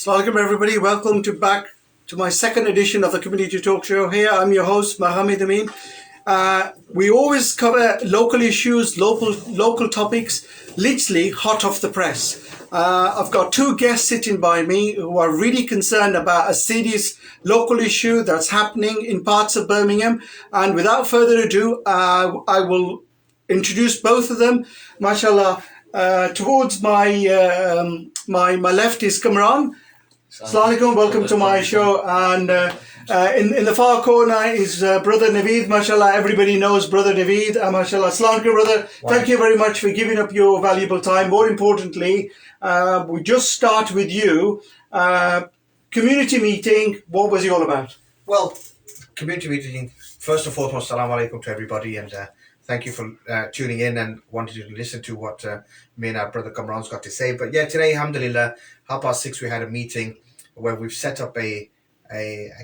Assalamualaikum everybody, welcome back to my second edition of the Community Talk Show. Here I'm your host, Mohammed, Amin. We always cover local issues, local topics, literally hot off the press. I've got two guests sitting by me who are really concerned about a serious local issue that's happening in parts of Birmingham. And without further ado, I will introduce both of them. MashaAllah. Towards my left is Kamran. Assalamu alaikum, welcome to my show. And in the far corner is brother Naveed. MashaAllah, everybody knows brother Naveed. MashaAllah, assalamu alaikum, brother. Thank you very much for giving up your valuable time. More importantly, we just start with you. Community meeting, what was it all about? Well, community meeting, first and foremost, assalamu alaikum to everybody, and thank you for tuning in and wanting to listen to what me and our brother Kamran's got to say. But yeah, today, alhamdulillah, 6:30 we had a meeting where we've set up a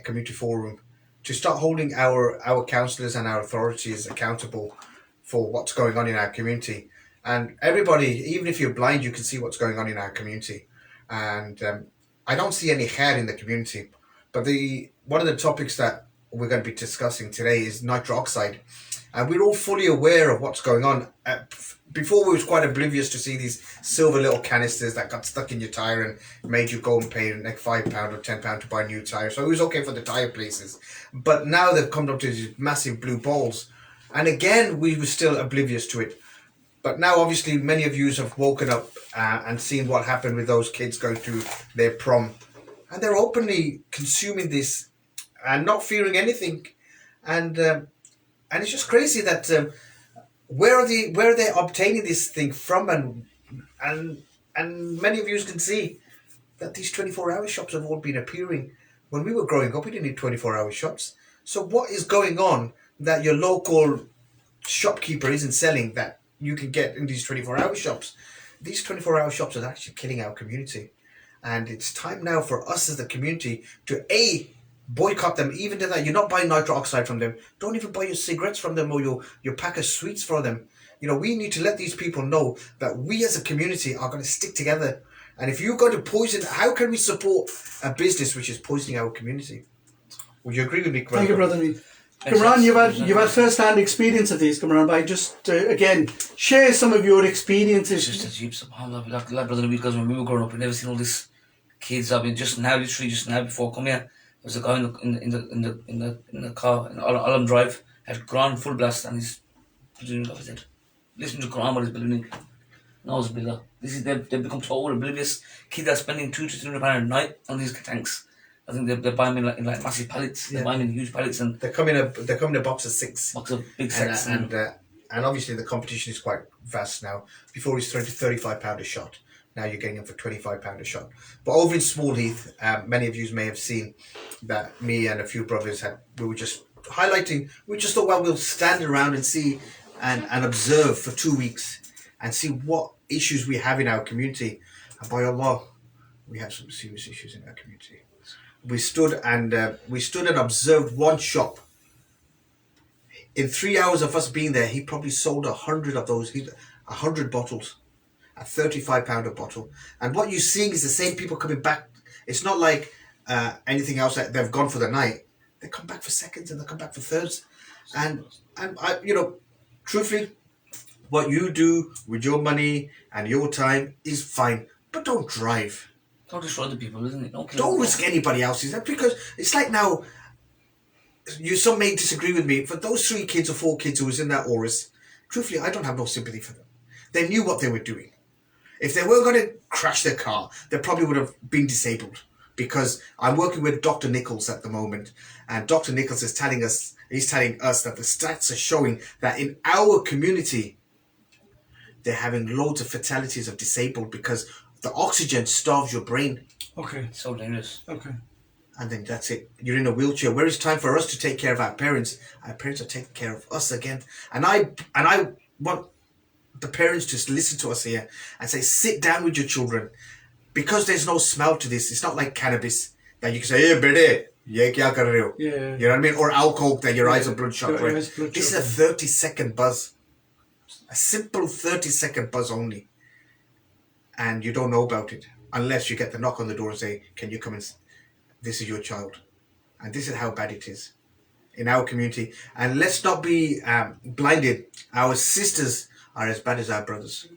community forum to start holding our councillors and our authorities accountable for what's going on in our community. And everybody, even if you're blind, you can see what's going on in our community. And I don't see any khair in the community. But one of the topics that we're going to be discussing today is nitric oxide. And we're all fully aware of what's going on. Before, we was quite oblivious to see these silver little canisters that got stuck in your tyre and made you go and pay like £5 or £10 to buy a new tyre. So it was okay for the tyre places. But now they've come up to these massive blue balls. And again, we were still oblivious to it. But now, obviously, many of you have woken up and seen what happened with those kids going to their prom. And they're openly consuming this and not fearing anything. And it's just crazy that where are they obtaining this thing from? And many of you can see that these 24-hour shops have all been appearing. When we were growing up, we didn't need 24-hour shops. So what is going on that your local shopkeeper isn't selling that you can get in these 24-hour shops? These 24-hour shops are actually killing our community. And it's time now for us as the community to boycott them. Even to that, you're not buying nitric oxide from them. Don't even buy your cigarettes from them or your pack of sweets for them. You know, we need to let these people know that we as a community are going to stick together. And if you're going to poison, how can we support a business which is poisoning our community? Would you agree with me, Kamran? Thank you, brother. Kamran, you've had first-hand experience of these, Kamran, but just again share some of your experiences. It's just a jeep, subhanAllah, like brother, because when we were growing up, we never seen all these kids. I mean, just now before I come here, there was a guy in the car in Alam Drive, had Quran full blast, and he's ballooning off his head. Listen to Quran while he's ballooning. Na'uzubillah. They've become total oblivious. Kids are spending £200 to £300 a night on these tanks. I think they buy them in massive pallets. Yeah. They buy them in huge pallets, and They come in a box of 6. box of big sets. And obviously the competition is quite vast now. Before it was £35 a shot. Now you're getting them for £25 a shot. But over in Small Heath, many of you may have seen that me and a few brothers we were just highlighting. We just thought, well, we'll stand around and see and observe for 2 weeks and see what issues we have in our community. And by Allah, we have some serious issues in our community. We stood and observed one shop. In 3 hours of us being there, he probably sold 100 of those, 100 bottles at £35 a bottle. And what you're seeing is the same people coming back. It's not like anything else that they've gone for the night. They come back for seconds and they come back for thirds. And I, truthfully, what you do with your money and your time is fine, but don't drive. Don't destroy other people, isn't it? Don't risk anybody else's. Because it's like now, some may disagree with me. For those 3 kids or 4 kids who was in that Aurus, truthfully, I don't have no sympathy for them. They knew what they were doing. If they were going to crash their car, they probably would have been disabled. Because I'm working with Dr. Nichols at the moment, and Dr. Nichols is telling us that the stats are showing that in our community, they're having loads of fatalities of disabled because the oxygen starves your brain. Okay. So dangerous. Okay. And then that's it. You're in a wheelchair. Where it's time for us to take care of our parents are taking care of us again. And I want the parents to listen to us here and say, sit down with your children. Because there's no smell to this. It's not like cannabis that you can say, hey, bede, ye kya kar rahe ho? Yeah. You know what I mean? Or alcohol that your eyes are bloodshot. Your Right? eyes bloodshot. This is a 30-second buzz. A simple 30-second buzz only. And you don't know about it. unless you get the knock on the door and say, can you come and this is your child. And this is how bad it is in our community. And let's not be blinded. Our sisters are as bad as our brothers.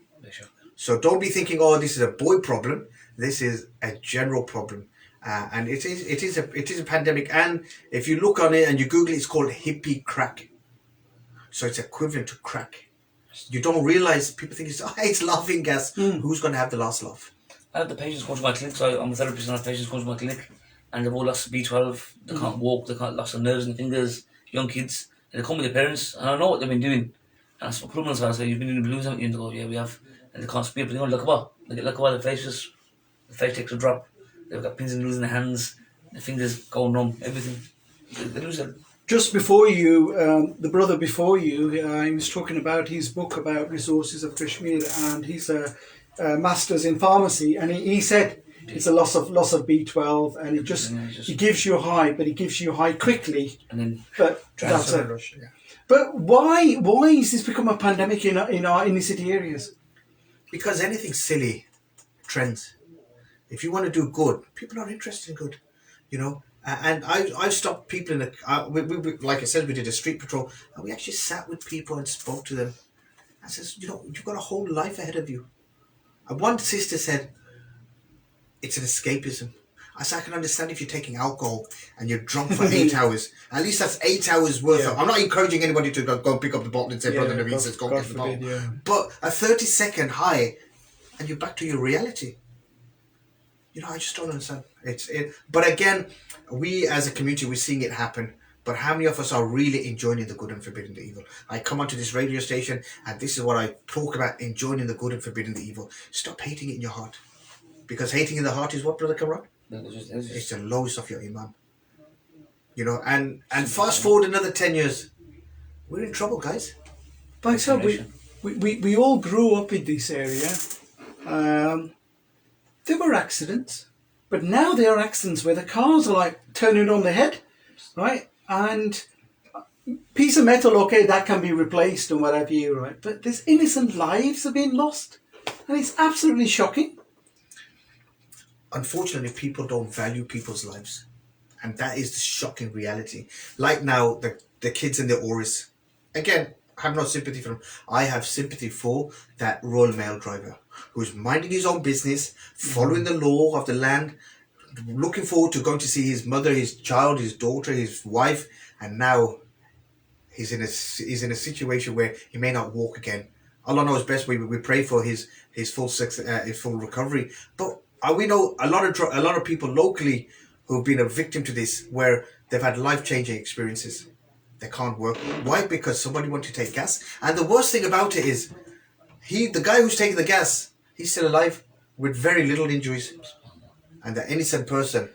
So don't be thinking, oh, this is a boy problem. This is a general problem. And it is a pandemic. And if you look on it and you Google it, it's called hippie crack. So it's equivalent to crack. You don't realize, people think it's laughing gas. Who's going to have the last laugh? I have the patients come to my clinic, so I'm a therapist and I have patients come to my clinic and they've all lost B12, they can't walk, they can't lost their nerves and fingers, young kids, and they come with their parents and I know what they've been doing. And I put them on the side and say, you've been doing balloons, haven't you? And they go, yeah, we have. And they can't speak, but they go, look about. They get look about the faces, the face takes a drop, they've got pins and needles in their hands, their fingers going numb, everything. They lose it. Just before you, the brother before you, he was talking about his book about resources of Kashmir, and he's a master's in pharmacy, and he said it's a loss of B12, and it gives you a high, but it gives you a high quickly. And then but that's it. Yeah. But why has this become a pandemic in our inner city areas? Because anything silly trends. If you want to do good, people are interested in good, you know. And I've stopped people in the we, like I said, we did a street patrol, and we actually sat with people and spoke to them. I says, you know, you've got a whole life ahead of you. And one sister said, it's an escapism. I said, I can understand if you're taking alcohol and you're drunk for 8 hours. At least that's 8 hours worth of. I'm not encouraging anybody to go pick up the bottle and say, Brother Naveed says, go get the bottle. Yeah. But a 30-second high, and you're back to your reality. You know, I just don't understand. But again, we as a community, we're seeing it happen. But how many of us are really enjoying the good and forbidding the evil? I come onto this radio station, and this is what I talk about: enjoying the good and forbidding the evil. Stop hating it in your heart, because hating in the heart is what, Brother Kamran? It's the lowest of your iman. You know, and fast forward another 10 years, we're in trouble, guys. But so we all grew up in this area. There were accidents, but now there are accidents where the cars are like turning on their head, right? And piece of metal, okay, that can be replaced and whatever you, right? But there's innocent lives are being lost, and it's absolutely shocking. Unfortunately, people don't value people's lives, and that is the shocking reality. Like now, the kids in the Oris, again, I have no sympathy for them. I have sympathy for that Royal Mail driver who's minding his own business, following the law of the land, looking forward to going to see his mother, his child, his daughter, his wife, and now he's in a situation where he may not walk again. Allah knows best. We pray for his full success, his full recovery. But we know a lot of people locally who've been a victim to this, where they've had life-changing experiences. They can't work. Why? Because somebody wanted to take gas. And the worst thing about it is, the guy who's taking the gas, he's still alive with very little injuries. And the innocent person,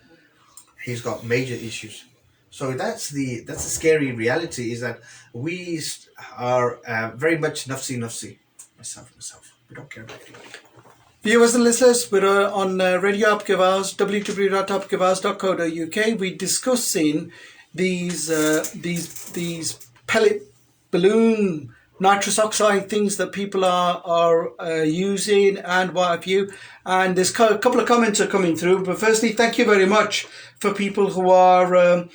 he's got major issues. So that's the scary reality, is that we are very much nafsi. Myself. We don't care about anybody. Viewers and listeners, we're on Radio Aapke Awaaz, www.aapkeawaaz.co.uk. We're discussing these pellet balloon nitrous oxide things that people are using and what have you. And there's a couple of comments are coming through. But firstly, thank you very much for people who are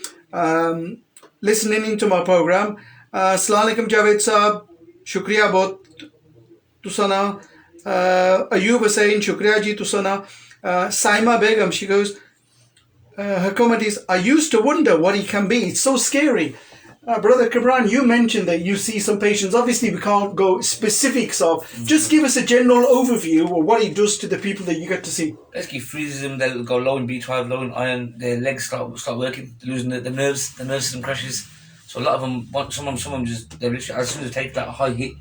listening into my program. Assalamu alaikum Javed Saab, shukriya bahut tusana. Ayub was saying shukriya ji tusana. Saima Begum, she goes, her comment is, I used to wonder what he can be. It's so scary. Brother Kamran, you mentioned that you see some patients. Obviously, we can't go specifics of. Just give us a general overview of what he does to the people that you get to see. Basically, freezes them. They'll go low in B12, low in iron. Their legs start working, losing the nerves. The nerve system crashes. So a lot of them, some of them just, they literally, as soon as they take that high hit,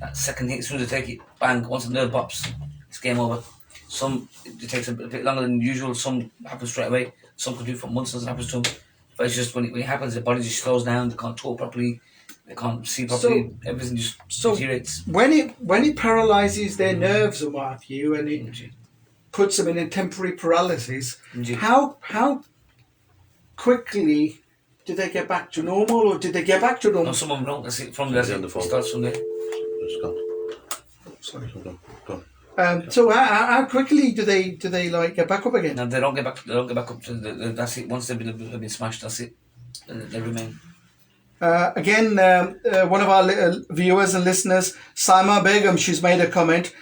that second hit, as soon as they take it, bang, once the nerve pops, it's game over. Some, it takes a bit longer than usual. Some happens straight away. Some can do it for months, doesn't happen to them. But it's just when it happens, the body just slows down. They can't talk properly. They can't see properly. Everything just deteriorates. When it paralyzes their nerves and what have you, and it puts them in a temporary paralysis, how quickly do they get back to normal, or did they get back to normal? No, some of them don't. That's it. From there, it starts from there. It's gone. Sorry, go on. So how quickly do they like get back up again? No, they don't get back. They don't get back up to that's it. Once they've been smashed, that's it. They remain. Again, one of our viewers and listeners, Saima Begum, she's made a comment.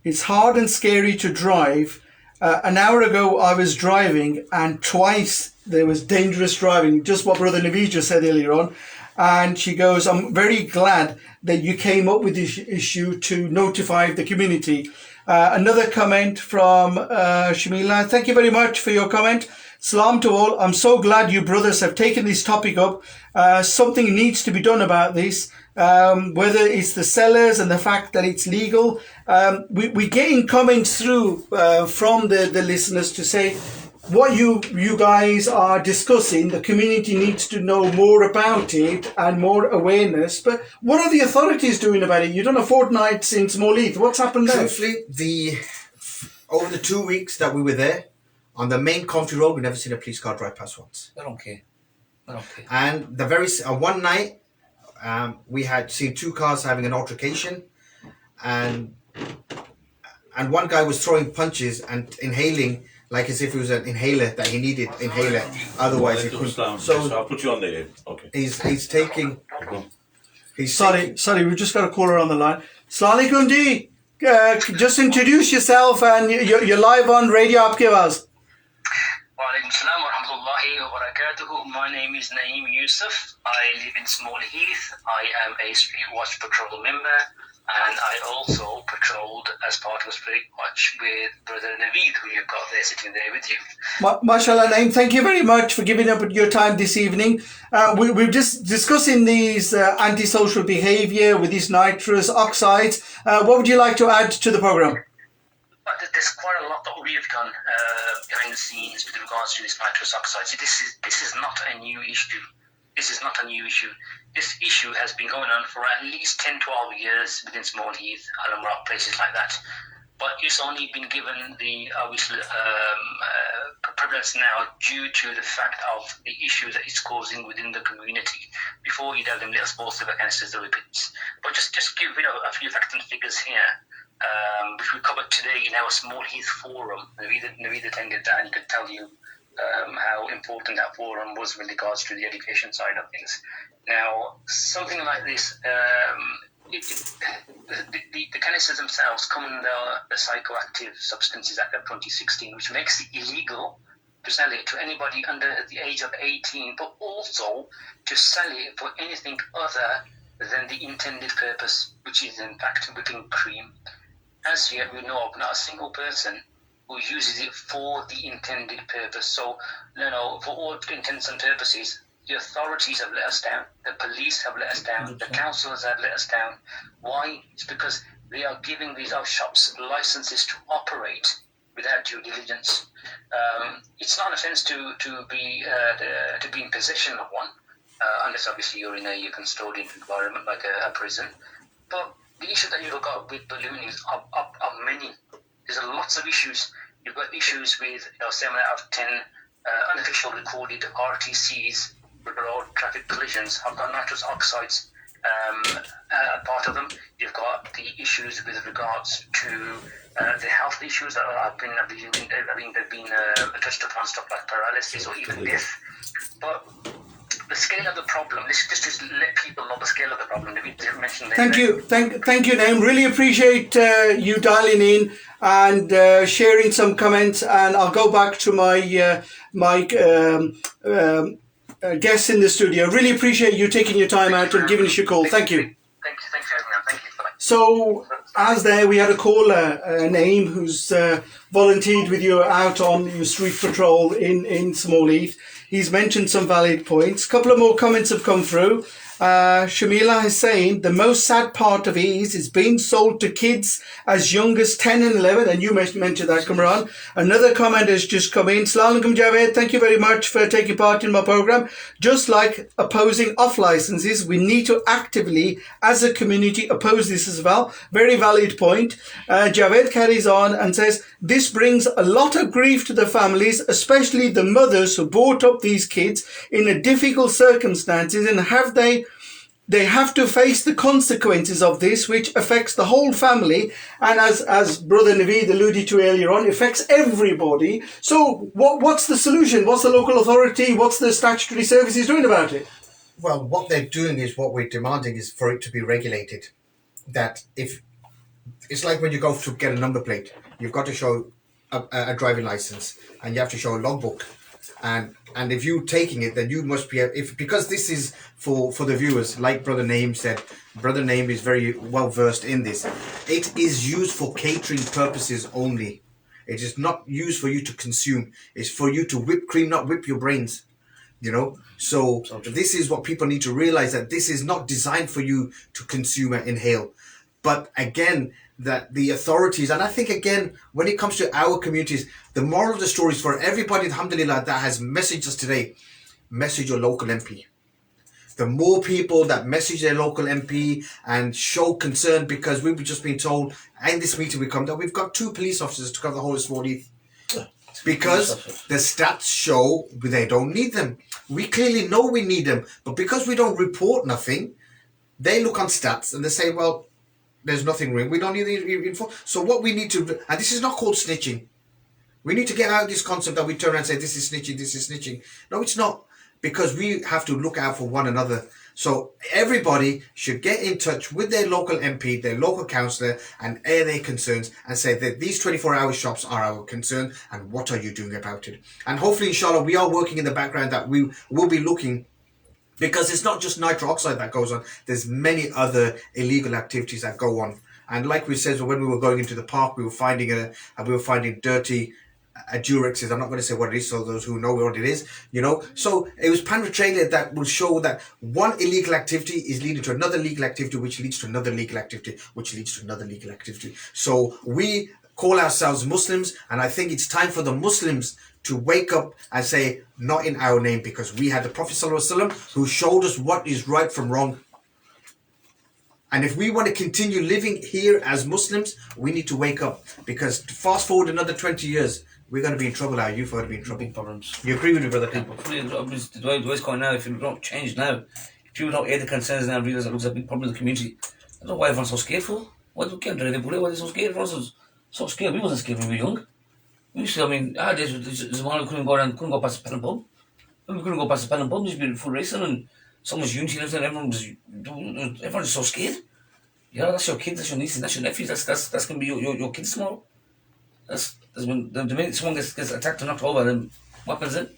It's hard and scary to drive. An hour ago, I was driving, and twice there was dangerous driving. Just what Brother Naveed just said earlier on. And she goes, I'm very glad that you came up with this issue to notify the community. Another comment from Shamila. Thank you very much for your comment. Salam to all. I'm so glad you brothers have taken this topic up. Something needs to be done about this. Whether it's the sellers and the fact that it's legal. We're getting comments through from the listeners to say, what you guys are discussing, the community needs to know more about it and more awareness. But what are the authorities doing about it? You've done a fortnight since Molith. What's happened there? Truthfully, over the 2 weeks that we were there, on the main country road, we never seen a police car drive past once. I don't care. And the one night, we had seen 2 cars having an altercation, and one guy was throwing punches and inhaling, like as if it was an inhaler that he needed inhaler. Otherwise, he couldn't. So I'll put you on there. Okay. He's taking. Sorry, we've just got a caller on the line. Assalamu alaikum ji. Just introduce yourself and you're live on Radio Aapke Awaaz. Walaikum salam wa rahmatullahi wa barakatuhu. My name is Naeem Yusuf. I live in Small Heath. I am a Street Watch Patrol member, and I also patrolled as part of Street Watch with Brother Naveed, who you've got there sitting there with you. MashaAllah, Naeem, thank you very much for giving up your time this evening. We're just discussing these antisocial behaviour with these nitrous oxides. What would you like to add to the programme? There's quite a lot that we have done behind the scenes with regards to this nitrous oxide. So this is not a new issue. This is not a new issue. This issue has been going on for at least 10, 12 years within Small Heath, Alam Rock, places like that. But it's only been given the prevalence now due to the fact of the issue that it's causing within the community. Before you tell them little sports of canisters or repeats. But just give a few facts and figures here, which we covered today in our Small Heath forum. Naveed attended that and could tell you how important that forum was with regards to the education side of things. Now, something like this, the canisters themselves come under the Psychoactive Substances Act of 2016, which makes it illegal to sell it to anybody under the age of 18, but also to sell it for anything other than the intended purpose, which is in fact whipping cream. As yet, we know of not a single person who uses it for the intended purpose. So, for all intents and purposes, the authorities have let us down, the police have let us down, the councillors have let us down. Why? It's because they are giving these shops licenses to operate without due diligence. It's not an offence to be in possession of one, unless obviously you're in a controlled environment like a prison. But the issue that you've got with ballooning are many. There's lots of issues. You've got issues with 7 out of 10 unofficial recorded RTCs, road traffic collisions, have got nitrous oxides part of them. You've got the issues with regards to the health issues that have been touched upon, stuff like paralysis or even death. But the scale of the problem, let's just let people know the scale of the problem. Thank you, Naeem. Really appreciate you dialing in and sharing some comments. And I'll go back to my guests in the studio. Really appreciate you taking your time out and giving us your call. Thank you. Thank you. Bye. So, as there, we had a caller, Naeem, who's volunteered with you out on your street patrol in Small Heath. He's mentioned some valid points. A couple of more comments have come through. Shamila is saying the most sad part of it is it's being sold to kids as young as 10 and 11, and you mentioned that, Kamran. Another comment has just come in. Assalamu alaikum, Javed. Thank you very much for taking part in my program. Just like opposing off licenses, we need to actively, as a community, oppose this as well. Very valid point. Javed carries on and says, this brings a lot of grief to the families, especially the mothers who brought up these kids in a difficult circumstances, and have they they have to face the consequences of this, which affects the whole family, and as Brother Naveed alluded to earlier on, affects everybody. So what's the solution? What's the local authority, what's the statutory services doing about it? Well, what they're doing is, what we're demanding is for it to be regulated. That if it's like when you go to get a number plate, you've got to show a driving license, and you have to show a logbook, and if you're taking it, then you must be, because this is for the viewers, like Brother Naim said. Brother Naim is very well versed in this. It is used for catering purposes only. It is not used for you to consume. It's for you to whip cream, not whip your brains. So this is what people need to realize, that this is not designed for you to consume and inhale. But again, that the authorities, and I think again, when it comes to our communities, the moral of the story is for everybody, alhamdulillah, that has messaged us today, message your local MP. The more people that message their local MP and show concern, because we've just been told, in this meeting we come that we've got 2 police officers to cover the whole of Small Heath. Because the stats show they don't need them. We clearly know we need them, but because we don't report nothing, they look on stats and they say, well, there's nothing wrong. We don't need the info. So what we need to do, and this is not called snitching. We need to get out of this concept that we turn around and say, this is snitching, this is snitching. No, it's not. Because we have to look out for one another. So everybody should get in touch with their local MP, their local councillor, and air their concerns and say that these 24-hour shops are our concern, and what are you doing about it? And hopefully, inshallah, we are working in the background that we will be looking, because it's not just nitric oxide that goes on. There's many other illegal activities that go on. And like we said, when we were going into the park, we were finding dirty Durexes. I'm not going to say what it is, so those who know what it is, So it was panratralia that will show that one illegal activity is leading to another legal activity, which leads to another legal activity, which leads to another legal activity. So we call ourselves Muslims, and I think it's time for the Muslims to wake up and say, not in our name, because we had the Prophet ﷺ who showed us what is right from wrong. And if we want to continue living here as Muslims, we need to wake up, because fast forward another 20 years, we're going to be in trouble. Our youth are going to be in trouble. Big problems. You agree with me, brother? The way it's going now, if you don't change now, if people don't air the concerns now, realise it looks like a big problem in the community. I don't know why everyone's so scared for. Why do they drive the bullet? Why are they so scared? Everyone's so scared. We wasn't scared when we were young. We used to, there's a man who couldn't go past the pen and pub. When we couldn't go past the pen and pub, there used to be full racing, and so much unity and everything. Everyone was so scared. That's your kids, that's your nieces, that's your nephews, that's going to be your kids tomorrow. That's when the minute someone gets attacked in October, then what happens then?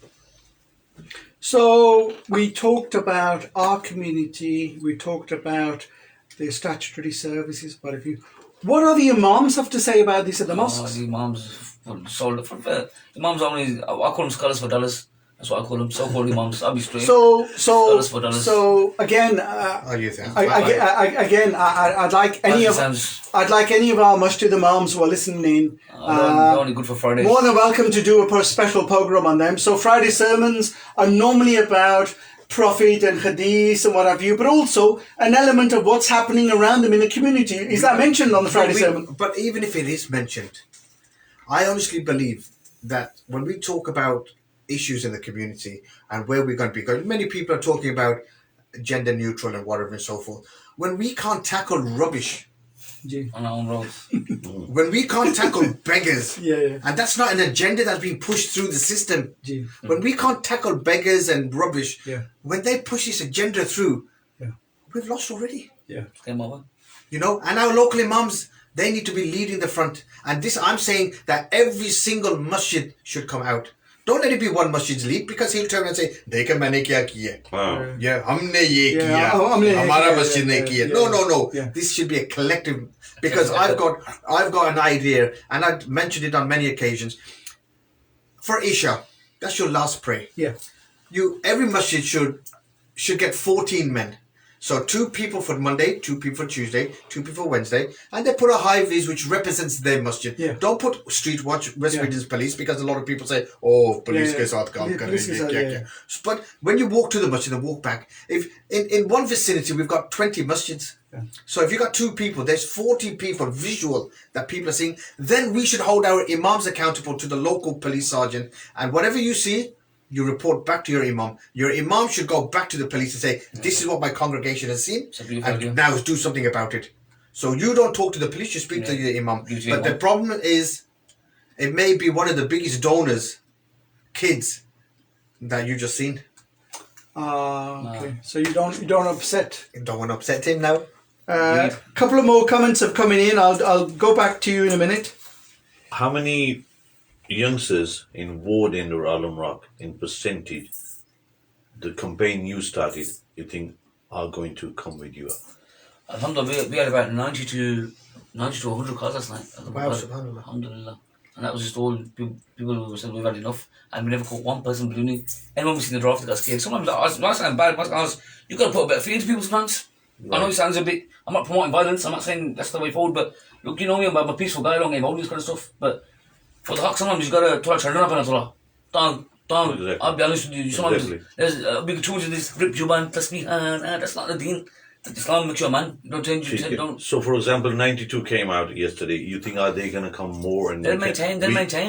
So we talked about our community, we talked about the statutory services, what have you. What do the imams have to say about this at the mosques? The imams sold it for imams only, I call them scholars for dollars. That's what I call them, so-called imams. I'll be straight. So again, I'd like any of our masjid imams who are listening in. They're only good for Fridays. More than welcome to do a special program on them. So Friday sermons are normally about Prophet and Hadith and what have you, but also an element of what's happening around them in the community. Is that mentioned on the Friday sermon? But even if it is mentioned, I honestly believe that when we talk about issues in the community and where we're going to be going, many people are talking about gender neutral and whatever and so forth. When we can't tackle rubbish on our own roads, when we can't tackle beggars, and that's not an agenda that's being pushed through the system. When we can't tackle beggars and rubbish, when they push this agenda through, we've lost already. Game over. And our local imams, they need to be leading the front. And this, I'm saying that every single masjid should come out. Don't let it be one masjid's lead, because he'll turn and say, "Dekha maine kya kiya." Humne ye kiya. Hamara masjid ne kiya. No. This should be a collective, because I've got an idea, and I've mentioned it on many occasions. For Isha, that's your last prayer. Every masjid should get 14 men. So 2 people for Monday, 2 people for Tuesday, 2 people for Wednesday, and they put a high vis which represents their masjid. Don't put street watch, West Midlands police, because a lot of people say, "Oh, police ke saath kaam karenge." But when you walk to the masjid and walk back, if in one vicinity we've got 20 masjids, so if you've got 2 people, there's 40 people visual that people are seeing. Then we should hold our imams accountable to the local police sergeant, and whatever you see, you report back to your imam. Your imam should go back to the police and say, this is what my congregation has seen, and now do something about it. So you don't talk to the police, you speak to the imam. But the problem is, it may be one of the biggest donors, kids, that you just seen. Okay. So you don't upset. You don't want to upset him now. A couple of more comments have coming in. I'll go back to you in a minute. How many youngsters in Warden or Alam Rock, in percentage, the campaign you started, you think are going to come with you? Alhamdulillah, we had about 90 to 100 calls last night. Wow, subhanAllah. Alhamdulillah. And that was just all people who said we've had enough. And we never caught one person ballooning. Anyone we've seen the draft that got scared. Sometimes I sound bad, you got to put a bit of fear into people's minds. Right. I know it sounds a bit, I'm not promoting violence, I'm not saying that's the way forward, but look, you know me, I'm a peaceful guy, I don't get all this kind of stuff. But for the haq, sometimes you got to turn it up and don't. Exactly. I'll be honest with you, sometimes there's a big choice in this grip Juban, tasbih, that's not the deen. Islam makes you a man. Don't change. Don't. So, for example, 92 came out yesterday. You think are they going to come more? And they'll maintain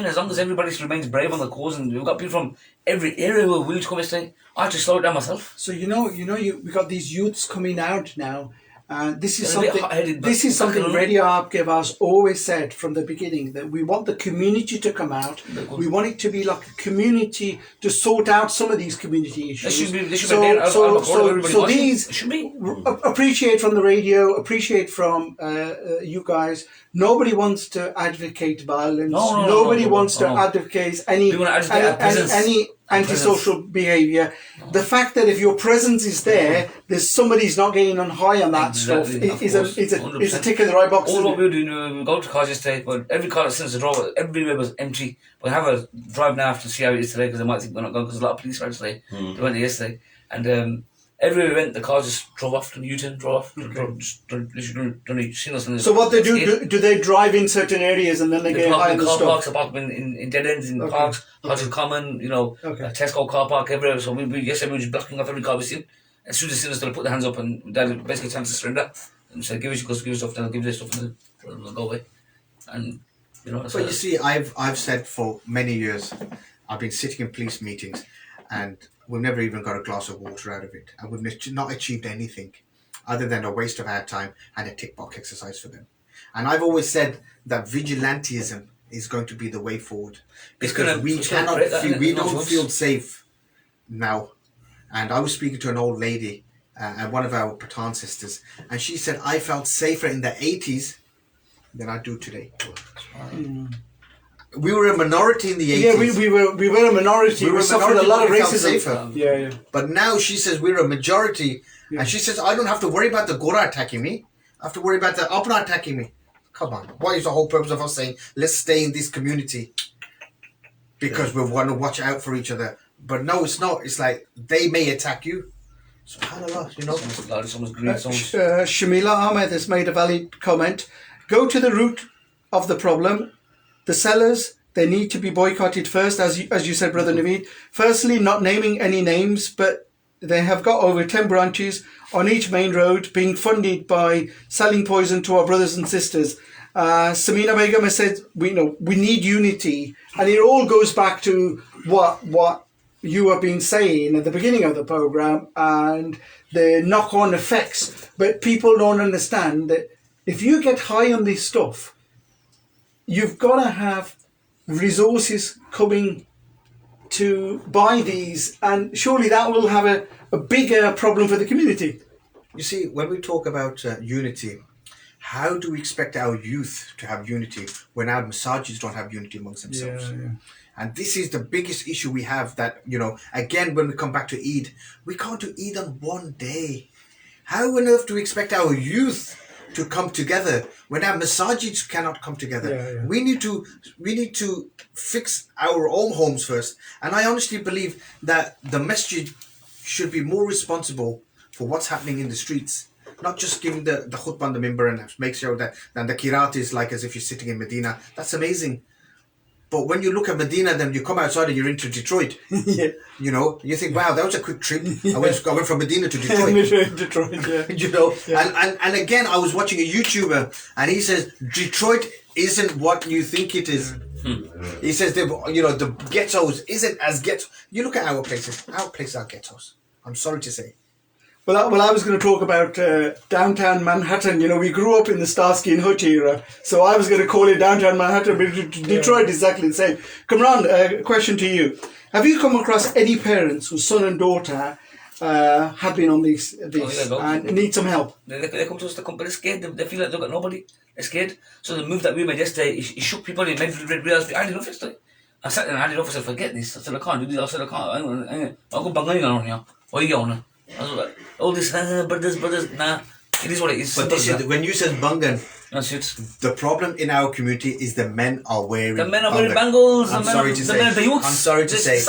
as long as everybody remains brave on the cause. And we've got people from every area who are willing to come yesterday. I had to slow it down myself. So we got these youths coming out now. This is something Radio Aapke has always said from the beginning, that we want the community to come out. We want it to be like a community to sort out some of these community issues. So these appreciate from the radio, appreciate from you guys. Nobody wants to advocate violence. Nobody wants to advocate any antisocial behaviour. The fact that if your presence is there, there's somebody's not getting on high on that stuff. Is a tick in the right box. All what we were doing, we go to cars yesterday, but every car since the draw, everywhere was empty. We have a drive now to see how it is today, because they might think we're not going, because a lot of police around today. They went there yesterday, and everywhere we went, the cars just drove off, and U-turn drove off. So what they do they drive in certain areas and then they get high on the car stuff? Parks, park in dead ends, in parks, Hodges Common, Tesco car park, everywhere. So we were just blocking off every car we seen. As soon as they seen us, they'll put their hands up and they'll basically chance to surrender. And say, give us stuff, then I'll give you stuff, and they'll go away. And, But you see, I've said for many years, I've been sitting in police meetings and we've never even got a glass of water out of it. And we've not achieved anything other than a waste of our time and a tick box exercise for them. And I've always said that vigilantism is going to be the way forward, because we don't feel safe now. And I was speaking to an old lady, and one of our Pathan sisters, and she said, I felt safer in the 80s than I do today. We were a minority in the 80s. Yeah, we were a minority. We suffered a lot of racism. Yeah. But now she says we're a majority, and she says I don't have to worry about the Gora attacking me. I have to worry about the Apna attacking me. Come on, what is the whole purpose of us saying let's stay in this community? Because we want to watch out for each other. But no, it's not. It's like they may attack you. SubhanAllah, Shamila Ahmed has made a valid comment. Go to the root of the problem. The sellers, they need to be boycotted first, as you said, Brother Naveed. Firstly, not naming any names, but they have got over 10 branches on each main road being funded by selling poison to our brothers and sisters. Samina Begum has said, we need unity. And it all goes back to what you have been saying at the beginning of the program and the knock-on effects. But people don't understand that if you get high on this stuff, you've got to have resources coming to buy these, and surely that will have a bigger problem for the community. You see, when we talk about unity, how do we expect our youth to have unity when our masajids don't have unity amongst themselves? Yeah. And this is the biggest issue we have, that, again, when we come back to Eid, we can't do Eid on one day. How on earth do we expect our youth to come together when our masajids cannot come together? We need to fix our own homes first. And I honestly believe that the masjid should be more responsible for what's happening in the streets, not just giving the khutbah on the mimbar and make sure that the kirat is like as if you're sitting in Medina. That's amazing. But when you look at Medina, then you come outside and you're into Detroit. You think, wow, that was a quick trip. I went from Medina to Detroit. And again, I was watching a YouTuber and he says, Detroit isn't what you think it is. He says, the ghettos isn't as ghetto. You look at our places. Our places are ghettos. I'm sorry to say. Well, I was going to talk about downtown Manhattan. We grew up in the Starsky and Hutch era, so I was going to call it downtown Manhattan, but Detroit is exactly the same. Kamran, a question to you. Have you come across any parents whose son and daughter have been on this and need some help? They come to us, they're scared, they feel like they've got nobody, they're scared. So the move that we made yesterday, it shook people, it made people realise, I had enough yesterday. I sat there and I had enough, I said, forget this. I said, I can't do this, I said, I can't, I'll go bang on here. What are you going? I was like, all this, brothers, nah. It is what it is. But when you said bangan, that's it. the problem in our community is the men are wearing bangles. I'm sorry to say.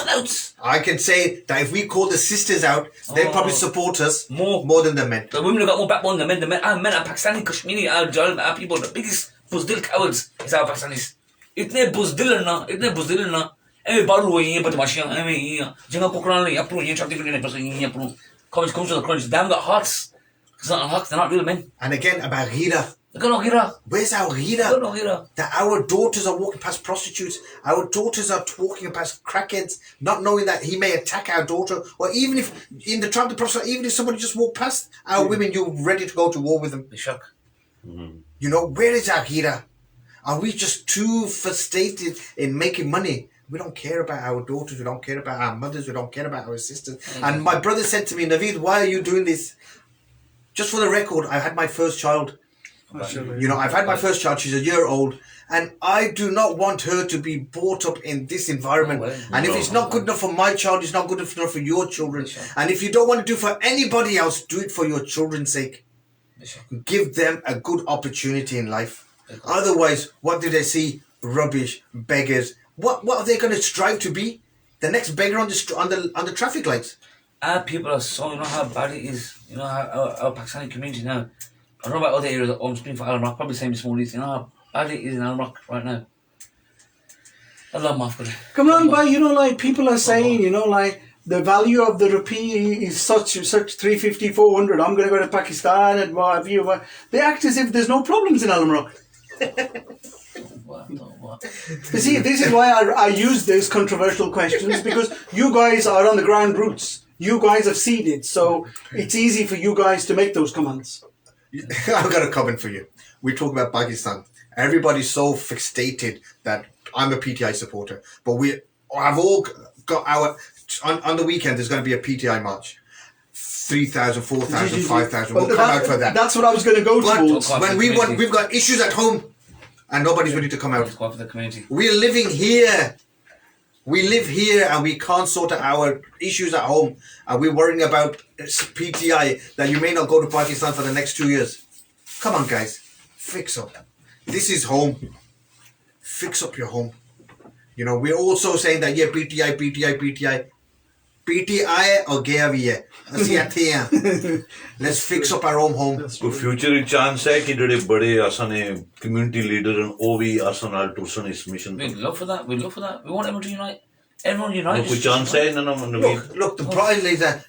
I can say that if we call the sisters out, they'll probably support us more than the men. The women have got more backbone than men. Our men are Pakistani, Kashmiri, our people. The biggest buzdil cowards is our Pakistanis. Itne buzdil na. Every baru ye badmashiyan. Every jinga kokran le apru ye chakti kune person ye apru. Comes to the crunch. They haven't got hearts. They're not real men. And again about ghira. Look at no ghira. Where's our ghira? That our daughters are walking past prostitutes. Our daughters are walking past crackheads, not knowing that he may attack our daughter. Or even if in the time of the Prophet, even if somebody just walked past our women, you're ready to go to war with them. They shock. Where is our ghira? Are we just too frustrated in making money? We don't care about our daughters. We don't care about our mothers. We don't care about our sisters. And my brother said to me, Naveed, why are you doing this? Just for the record, I had my first child. I've had my first child. She's a year old. And I do not want her to be brought up in this environment. And if it's not good enough for my child, it's not good enough for your children. And if you don't want to do for anybody else, do it for your children's sake. Give them a good opportunity in life. Otherwise, what do they see? Rubbish, beggars. What are they going to strive to be? The next beggar on the traffic lights. Our people are so, how bad it is. Our Pakistani community now. I don't know about other areas. I'm speaking for Alam Rock, probably same small east. How bad it is in Alam Rock right now. Allah maaf kare. Come on, but people are saying, the value of the rupee is such 350, 400. I'm going to go to Pakistan and what have you. They act as if there's no problems in Alam Rock. You see, this is why I use these controversial questions, because you guys are on the ground roots. You guys have seeded, so it's easy for you guys to make those comments. I've got a comment for you. We talk about Pakistan. Everybody's so fixated that I'm a PTI supporter, but I've all got on the weekend. There's going to be a PTI march. 3,000, 4,000, 5,000. We'll come out for that. That's what I was going to go towards. When we've got issues at home, and nobody's ready to come out. For the community. We're living here. We live here and we can't sort out our issues at home. And we're worrying about PTI that you may not go to Pakistan for the next 2 years. Come on, guys. Fix up. This is home. Fix up your home. We're also saying that, PTI. PTI or Gavia. Let's fix up our own home. So future chance hai ki jehde bade asane community leader and ovi asanal tursan is mission. We'd love for that. We want everyone to unite. Everyone unite. Koi chance hai na Look, the problem is that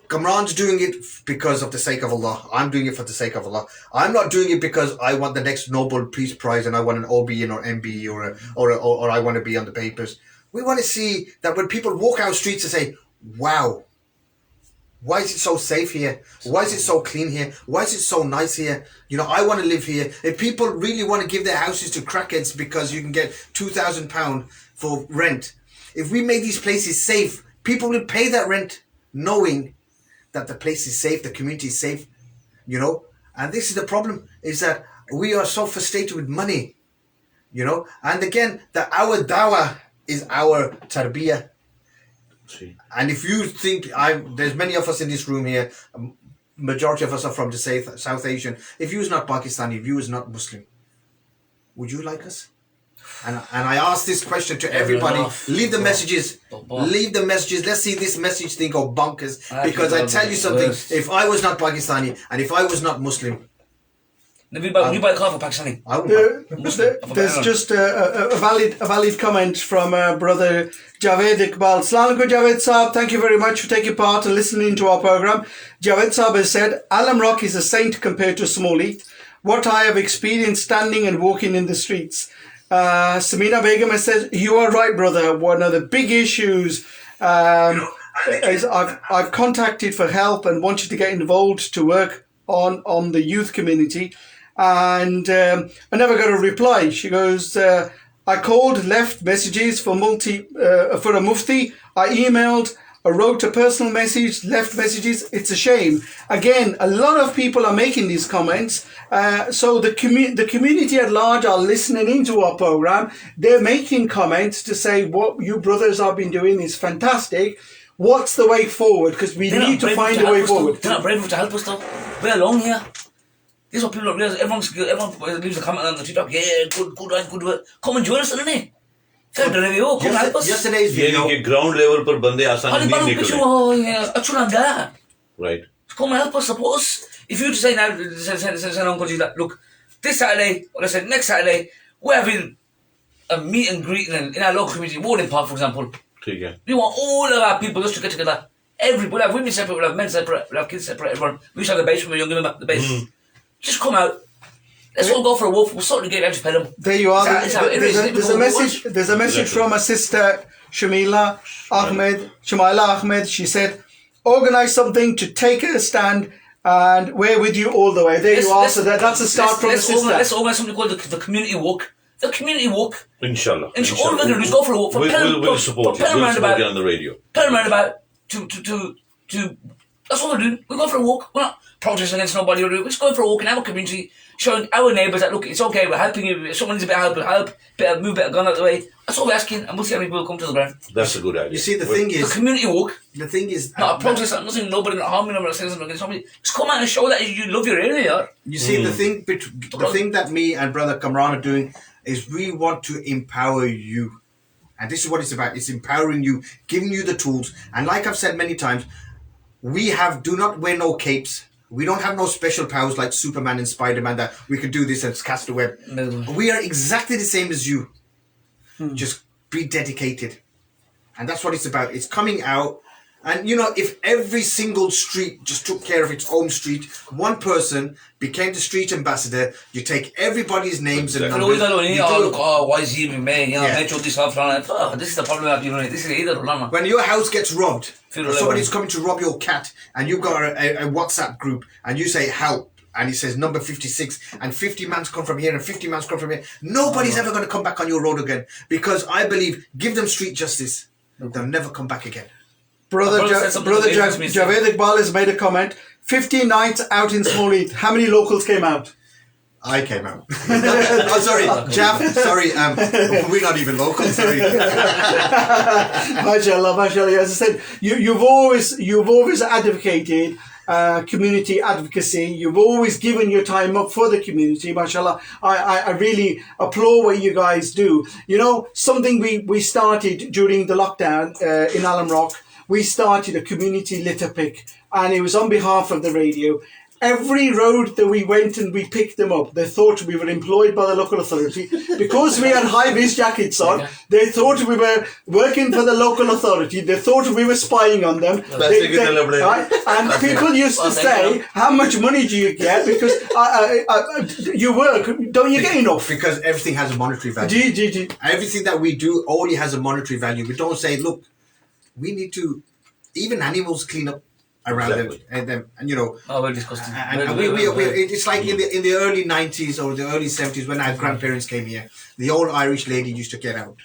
Kamran's doing it because of the sake of Allah. I'm doing it for the sake of Allah. I'm not doing it because I want the next Nobel Peace Prize and I want an OBE or MBE or I want to be on the papers. We want to see that when people walk our streets and say, wow, why is it so safe here? Why is it so clean here? Why is it so nice here? I want to live here. If people really want to give their houses to crackheads because you can get £2,000 for rent, if we make these places safe, people will pay that rent knowing that the place is safe, the community is safe, And this is the problem, is that we are so frustrated with money, And again, that our dawah is our tarbiyah. And if you think, there's many of us in this room here, majority of us are from the South Asian. If you was not Pakistani, if you was not Muslim, would you like us? And I ask this question to everybody. Leave the messages. Let's see this message thing go bonkers. Because I tell you something, if I was not Pakistani and if I was not Muslim, Would you buy a car for Pakistani? There's just a valid comment from brother Javed Iqbal. Assalamu alaikum Javed Saab, thank you very much for taking part and listening to our program. Javed Saab has said, Alam Rock is a saint compared to Small Heath. What I have experienced standing and walking in the streets. Samina Begum has said, you are right, brother. One of the big issues is I've contacted for help and wanted to get involved to work on the youth community, and I never got a reply. She goes, I called, left messages for a mufti. I emailed, I wrote a personal message, left messages. It's a shame. Again, a lot of people are making these comments. So the community at large are listening into our program. They're making comments to say what you brothers have been doing is fantastic. What's the way forward? Because we need to find a way forward. They're not brave enough to help us though. We're alone here. This is what people don't realise. Everyone leaves a comment on the TikTok. Yeah, good work. Come and join us, innit? Come and help us. Yesterday's video. ये ground level पर बंदे आसानी नहीं निकले. Right. Come and help us, support us. If you say now, say Uncle G, look, this Saturday, or let's say next Saturday, we're having a meet and greet in our local community, Warden Park, for example. ठीक है. We want all of our people just to get together. We'll have women separate, we'll have men separate, we'll have kids separate, everyone. We used to have the base when we were younger, remember? The base. Just come out. Let's all go for a walk. We'll sort of get out to Pelham. There you are. There's a message from my sister Shamila Ahmed. She said, organise something to take a stand and we're with you all the way. There you are. So that's a start from the sister. Let's organise something called the community walk. The community walk. Inshallah. All we're going to do is go for a walk. We'll support you. We'll support you on the radio. Pelham roundabout to that's what we're doing. We're going for a walk. We're not protesting against nobody. We're just going for a walk in our community, showing our neighbours that, look, it's okay, we're helping you. If someone needs a bit of help, move a bit of gun out of the way. That's all we're asking, and we'll see how many people come to the ground. That's a good idea. You see, the thing is... The community walk. The thing is... Not a protest, I'm not saying nobody, not harming them, or saying something against somebody. Just come out and show that you love your area, yeah? You see, the thing that me and Brother Kamran are doing is we want to empower you. And this is what it's about. It's empowering you, giving you the tools. And like I've said many times, do not wear no capes. We don't have no special powers like Superman and Spider-Man that we can do this and cast a web. No. We are exactly the same as you. Just be dedicated. And that's what it's about. It's coming out. And, if every single street just took care of its own street, one person became the street ambassador, you take everybody's names and numbers. Why is he with me? This is the problem. This is either. When your house gets robbed, somebody's coming to rob your cat, and you've got a WhatsApp group, and you say help, and he says number 56, and 50 mans come from here, and 50 mans come from here. Nobody's ever going to come back on your road again, because I believe, give them street justice, they'll never come back again. Brother Javed Iqbal has made a comment. 15 nights out in Small Heath. How many locals came out? I came out. Oh, sorry, Jaff. Sorry, we're not even local. Sorry. Mashallah. As I said, you've always advocated community advocacy. You've always given your time up for the community. Mashallah. I really applaud what you guys do. Something we started during the lockdown in Alam Rock. We started a community litter pick, and it was on behalf of the radio. Every road that we went and we picked them up, they thought we were employed by the local authority. Because we had high-vis jackets on, they thought we were working for the local authority. They thought we were spying on them. And people used to say, how much money do you get? Because you work, don't you get enough? Because everything has a monetary value. Everything that we do only has a monetary value. We don't say, look, we need to, even animals clean up around them, and we're disgusting. It's like in the early 90s or the early 70s when our grandparents came here, the old Irish lady used to get out,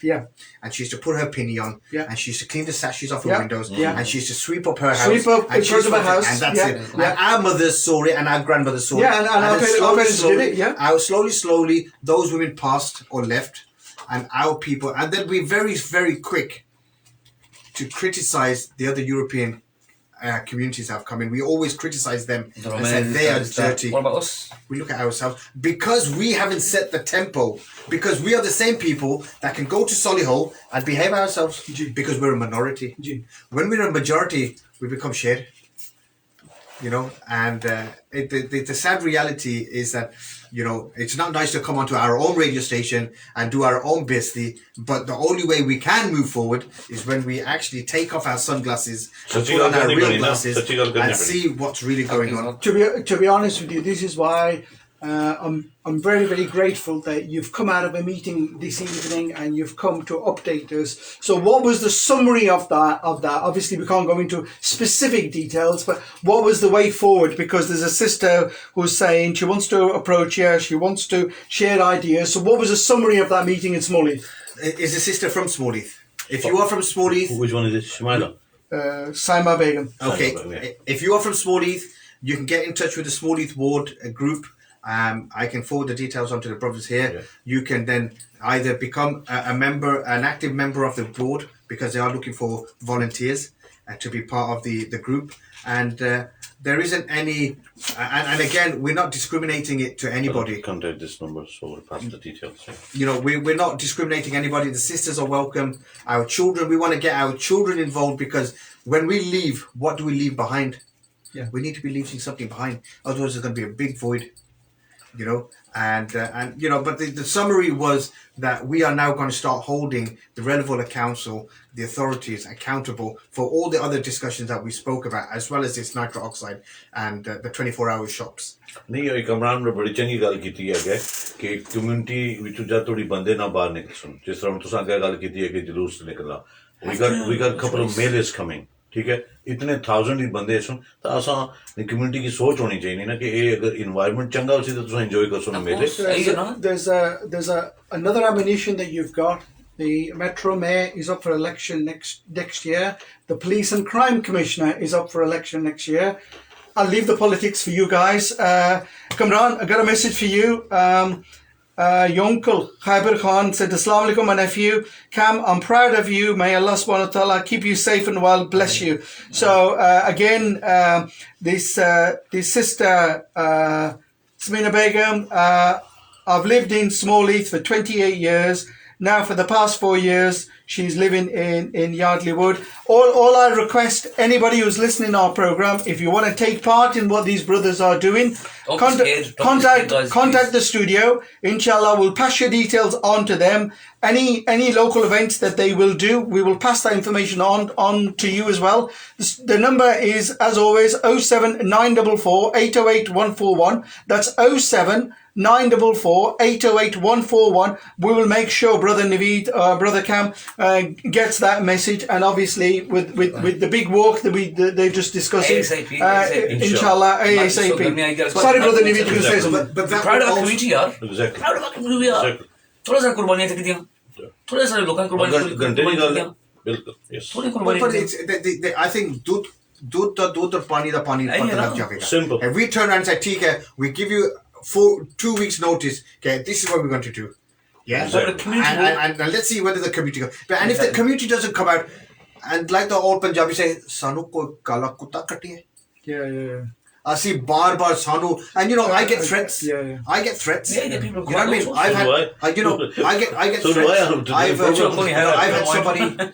and she used to put her pinny on, and she used to clean the sashes off her windows, and she used to sweep up her house, in front of her house, and that's it. And our mothers saw it, and our grandmothers saw it, and our parents did it. Slowly, those women passed or left, and our people, and then we very, very quick to criticize the other European communities have come in. We always criticize them and say they are dirty. What about us? We look at ourselves because we haven't set the tempo. Because we are the same people that can go to Solihull and behave ourselves because we're a minority. When we're a majority, we become shared. And the sad reality is that it's not nice to come onto our own radio station and do our own bestie, but the only way we can move forward is when we actually take off our sunglasses and put on our real glasses and see what's really going on. To be honest with you, this is why I'm very, very grateful that you've come out of a meeting this evening and you've come to update us. So what was the summary of that? Obviously, we can't go into specific details, but what was the way forward? Because there's a sister who's saying she wants to approach you, she wants to share ideas. So what was the summary of that meeting in Smallheath? Is a sister from Smallheath. If you are from Smallheath... Which one is it? Shmaila? Saima Begum. Okay. Yeah. If you are from Smallheath, you can get in touch with the Smallheath Ward group. I can forward the details onto the brothers here. Yeah. You can then either become a member, an active member of the board, because they are looking for volunteers to be part of the group. And there isn't any, and again, we're not discriminating it to anybody. Contact this number, so we'll pass the details. Yeah. You know, we're not discriminating anybody. The sisters are welcome. Our children, we want to get our children involved, because when we leave, what do we leave behind? Yeah. We need to be leaving something behind. Otherwise, there's going to be a big void. You know, and you know, but the summary was that we are now going to start holding the relevant council, the authorities accountable for all the other discussions that we spoke about, as well as this nitric oxide and the 24-hour shops. नहीं ये कमरान ने बड़ी चंगी गल की है कि community विचों जब थोड़ी बंदे ना बाहर निकल सुन जिस तरह तुसां क्या गल की है कि जुलूस निकलना we got a couple of mailers coming ठीक है इतने 1000 ही बंदे सुन तो आसा कम्युनिटी की सोच होनी चाहिए ना कि ये अगर एनवायरनमेंट चंगा हो तो तुसां एंजॉय कर सुन मेले There's another ammunition that you've got. The Metro Mayor is up for election next year. The Police and Crime Commissioner is up for election next year. I'll leave the politics for you guys. Kamran, I got a message for you. Your uncle Khyber Khan said, Assalamu alaikum, my nephew. Cam, I'm proud of you. May Allah subhanahu wa ta'ala keep you safe and well. Bless you. So again, this sister, Smina Begum, I've lived in Smallheath for 28 years. Now for the past 4 years, she's living in Yardley Wood. All I request, anybody who's listening to our program, if you want to take part in what these brothers are doing, contact the studio. Inshallah, we'll pass your details on to them. Any local events that they will do, we will pass that information on to you as well. The number is, as always, 07944 808 141. That's 07944 808 141. We will make sure Brother Naveed, Brother Cam gets that message, and obviously with the big walk that they're just discussing, inshallah, ASAP. Sorry, Brother Naveed, you can say something. But that proud of also, our community, yaar. Exactly. Proud of our community, yaar. थोड़ा सा कुर्बानियां तक दियां थोड़े सारे लोगों ने कुर्बानियां बिल्कुल yes थोड़ी but कुर्बानियां it's, I think दूध दा पानी पता लग जाएगा. Simple. If we turn around and say, ठीक है, we give you 2 weeks notice, okay, this is what we're going to do. Yeah, Exactly. and let's see whether the community goes. And if the community doesn't come out, and like the old Punjabi say, "Sanu ko kala kutta katti hai." Yeah. I see bar sanu, and you know I get threats. Yeah. I get threats. Yeah, the people You know what I mean? I've had, you know, I get So do threats. I.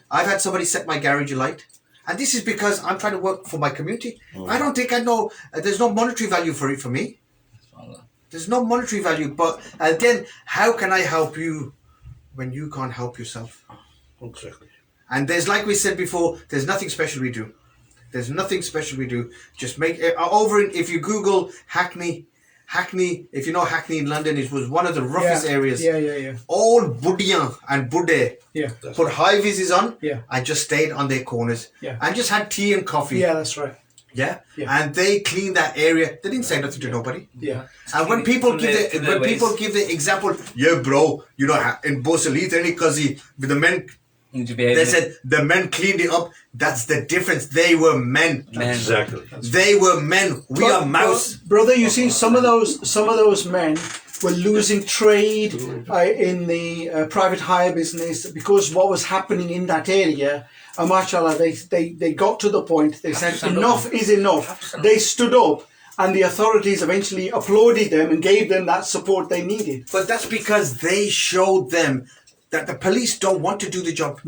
I've had somebody set my garage alight, and this is because I'm trying to work for my community. I don't think I know. There's no monetary value for it for me. There's no monetary value, but again, how can I help you when you can't help yourself? Exactly. And there's, like we said before, there's nothing special we do. There's nothing special we do. Just make it if you Google Hackney, if you know Hackney in London, it was one of the roughest areas. Yeah. All Budiyan and Bude Yeah. put high vises on. Yeah. And just stayed on their corners. Yeah. And just had tea and coffee. Yeah, that's right. Yeah. Yeah. And they cleaned that area. They didn't say nothing to nobody. Yeah. And when people give the example, yeah, bro, you know, in Bosalith, any kazi with the men, they said the men cleaned it up. That's the difference. They were men. Exactly. They were men. We are mouse. Brother, you see, some of those men were losing trade in the private hire business because what was happening in that area. And mashallah, they got to the point. They said enough is enough. They stood up, and the authorities eventually applauded them and gave them that support they needed. But that's because they showed them that the police don't want to do the job.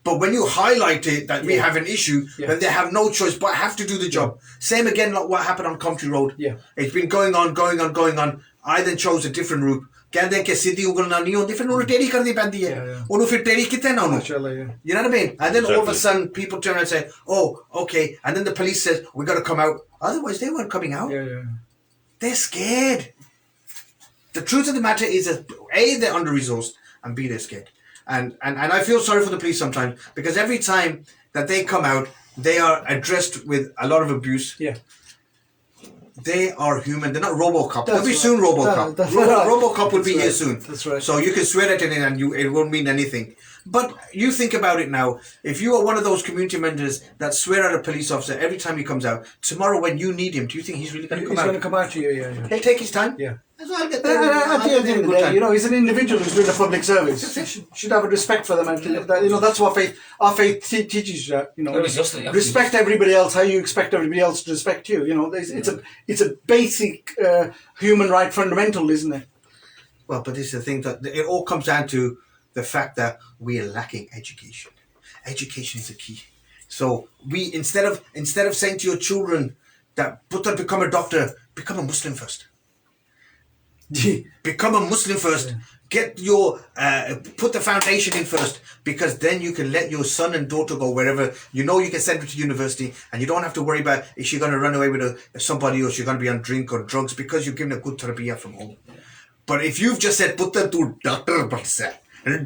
But when you highlight it that we have an issue, then they have no choice but have to do the job. Same again like what happened on Country Road. Yeah. It's been going on. I then chose a different route. कहते हैं कि सीधी उगलना नहीं होती फिर उन्हें टेढ़ी करनी पैंदी है उन्हें फिर टेढ़ी कितने ना उन्हें you know what I mean and then all of a sudden people turn around and say oh okay and then the police says we got to come out otherwise they weren't coming out they're scared The truth of the matter is that A, they're under-resourced, and B, they're scared. And I feel sorry for the police sometimes, because every time that they come out, they are addressed with a lot of abuse. Yeah. They are human. They're not RoboCop. They'll be right. soon RoboCop. That's right. RoboCop will be That's here right. soon. That's right. So you can swear at it and it won't mean anything. But you think about it now. If you are one of those community members that swear at a police officer every time he comes out, tomorrow when you need him, do you think he's really going to come He's out? going to come out to you, yeah. He'll take his time. Yeah. That's why I'll get At there. the end of the day, you know, he's an individual who's doing a public service. Should have a respect for them, and you know that's what our faith teaches you. You know, It was just like- respect everybody else how you expect everybody else to respect you. You know, it's a basic human right, fundamental, isn't it? Well, but this is the thing that it all comes down to the fact that we are lacking education. Education is the key. So we instead of saying to your children that become a doctor, become a Muslim first. Become a Muslim first. Get your put the foundation in first, because then you can let your son and daughter go wherever you know you can send them to university, and you don't have to worry about is she going to run away with somebody, or is she going to be on drink or drugs, because you've given a good tarbiyah from home. But if you've just said putra tu doctor banse,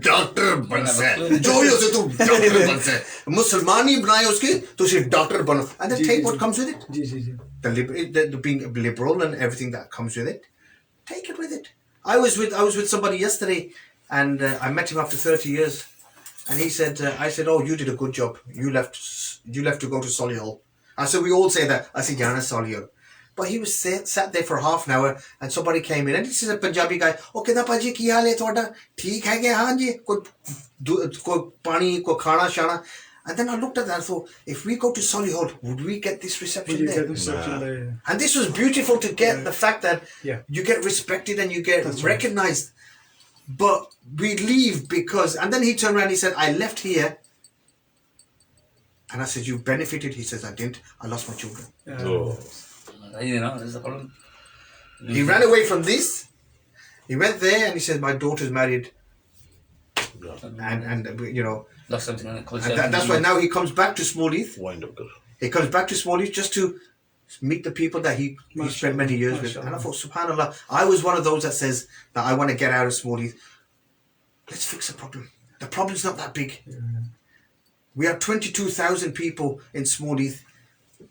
doctor banse, jo yo se tu doctor banse, Muslimani banaye uske to se doctor bano, and then take what comes with it. The being liberal and everything that comes with it. Take it with it. I was with somebody yesterday, and I met him after 30 years, and he said, I said, oh, you did a good job. You left to go to Solihull. I said, we all say that. I said, Yana Solihull. But he was sat there for half an hour, and somebody came in, and this is a Punjabi guy. Okay, da paji ki haal hai toda? Theek hai ge haan ji? Koi pani, koi khana shana. And then I looked at that and thought, if we go to Solihull, would we get this reception there? And this was beautiful to get the fact that you get respected and you get recognized. But we leave because, and then he turned around and he said, I left here. And I said, you benefited? He says, I didn't. I lost my children. You know, there's the problem. He ran away from this. He went there and he said, my daughter's married. And you know, Lost something on it. and that's why now he comes back to Smallheath. Wind up, girl. He comes back to Smallheath just to meet the people that he spent many years with. And I thought, subhanAllah, I was one of those that says that I want to get out of Smallheath. Let's fix the problem. The problem's not that big. We have 22,000 people in Smallheath.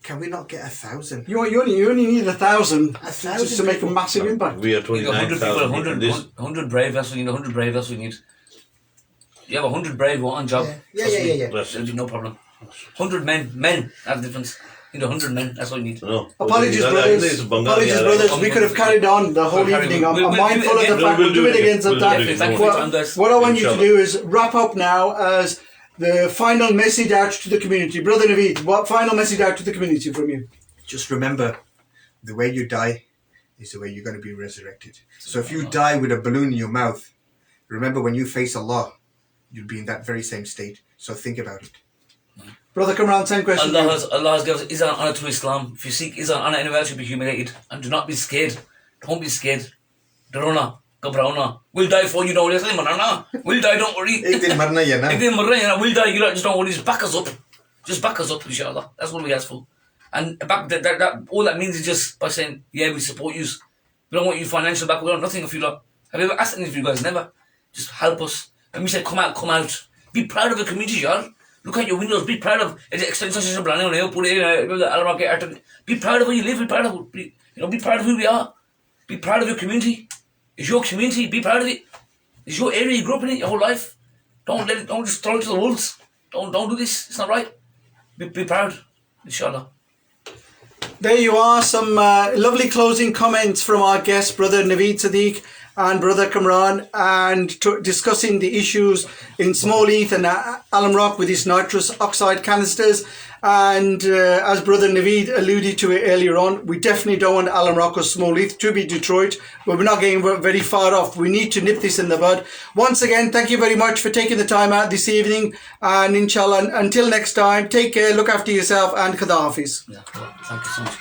Can we not get 1,000? You only need 1,000 1,000 just to make a massive impact. We are You got 100 people, 29,000. 100 brave, that's what you need, 100 brave, that's what you need. You have 100 brave on job. Yeah. There'll be no problem. 100 men, that's the difference. You need 100 men, that's all you need. No. Apologies, brothers. We could have carried on the whole evening. I'm mindful of the fact we'll do it again sometime. What I want you to do is wrap up now as the final message out to the community. Brother Naveed, what final message out to the community from you? Just remember, the way you die is the way you're going to be resurrected. So if you die with a balloon in your mouth, remember when you face Allah, you'll be in that very same state. So think about it. Brother Kamran, same question. Allah has given us Izan honor to Islam. If you seek Izan honor anywhere else, you'll be humiliated. And do not be scared. Don't be scared. Darona, Gabrauna. We'll die for you, don't worry. We'll die, don't worry. Ek din marna hai na. Ek din marna hai na. We'll die, just don't worry. Just back us up. Just back us up, inshallah. That's what we ask for. And back that all that means is just by saying, yeah, we support you. We don't want you financial back. We don't nothing of you lot. Have you ever asked any of you guys? Never. Just help us. And we say, come out. Be proud of the community, y'all. Look at your windows. Be proud of it. Be proud of where you live. Be proud of be proud of who we are. Be proud of your community. It's your community. Be proud of it. It's your area. You grew up in it your whole life. Don't just throw it to the wolves. Don't do this. It's not right. Be proud, inshallah. There you are, some lovely closing comments from our guests, Brother Naveed Sadiq and Brother Kamran, and discussing the issues in Smallheath and Alum Rock with his nitrous oxide canisters. And as Brother Naveed alluded to it earlier on, we definitely don't want Alum Rock or Smallheath to be Detroit, but we're not getting very far off. We need to nip this in the bud. Once again, thank you very much for taking the time out this evening, and inshallah, until next time, take care, look after yourself, and Khada Hafiz. Yeah, thank you so much.